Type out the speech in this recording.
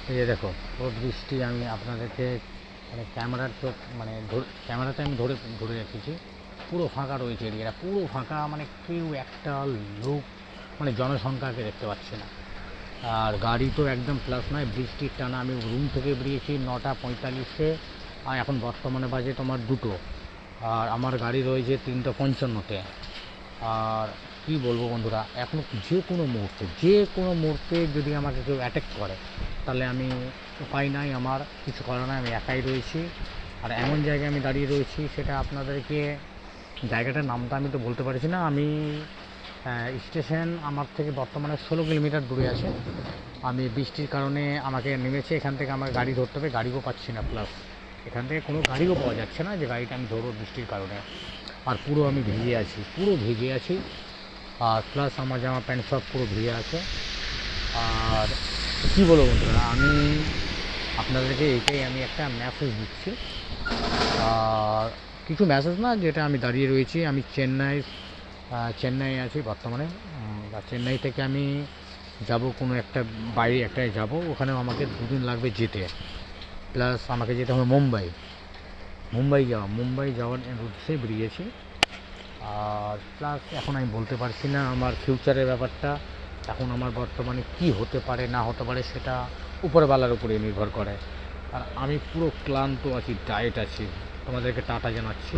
এই যে দেখো, পুরো বৃষ্টি আমি আপনাদেরকে মানে ক্যামেরার চোখ মানে ক্যামেরাতে আমি ধরে ধরে রেখেছি। পুরো ফাঁকা রয়েছে এরিয়াটা, পুরো ফাঁকা, মানে কেউ একটা লোক মানে জনসংখ্যাকে দেখতে পাচ্ছি না। আর গাড়ি তো একদম প্লাস নয়, বৃষ্টির টানা। আমি রুম থেকে বেরিয়েছি 9টা 45-এ, আর এখন বর্তমানে বাজে তোমার 2টো, আর আমার গাড়ি রয়েছে 3টা 55-তে। আর কি বলবো বন্ধুরা, এখন যে কোনো মুহূর্তে যদি আমাকে কেউ অ্যাটাক করে, তাহলে আমি উপায় নাই, আমার কিছু করার নাই, আমি একাই রয়েছি। আর এমন জায়গায় আমি দাঁড়িয়ে রয়েছি, সেটা আপনাদেরকে জায়গাটার নামটা আমি তো বলতে পারছি না। আমি স্টেশন আমার থেকে বর্তমানে 16 কিলোমিটার দূরে আছে। আমি বৃষ্টির কারণে আমাকে নেমেছে, এখান থেকে আমার গাড়ি ধরতে হবে, গাড়িও পাচ্ছি না, প্লাস এখান থেকে কোনো গাড়িও পাওয়া যাচ্ছে না যে গাড়িটা আমি ধরবো বৃষ্টির কারণে। আর পুরো আমি ভিজে আছি, আর প্লাস আমার জামা প্যান্ট সব পুরো ভিজে আছে। আর কী বলবো বন্ধুরা, আমি আপনাদেরকে এইটাই আমি একটা মেসেজ দিচ্ছি। আর কিছু মেসেজ না, যেটা আমি দাঁড়িয়ে রয়েছি, আমি চেন্নাই আছি বর্তমানে। বা চেন্নাই থেকে আমি যাব কোনো একটা বাইরে একটায় যাব, ওখানেও আমাকে 2 দিন লাগবে যেতে। প্লাস আমাকে যেতে হবে মুম্বাই যাওয়ার উদ্দেশ্যে বেরিয়েছি। আর প্লাস এখন আমি বলতে পারছি না আমার ফিউচারের ব্যাপারটা। এখন আমার বর্তমানে কি হতে পারে না হতে পারে, সেটা উপরওয়ালার উপরে নির্ভর করে। আর আমি পুরো ক্লান্ত আছি, ডায়েট আছি। তোমাদেরকে টাটা জানাচ্ছি।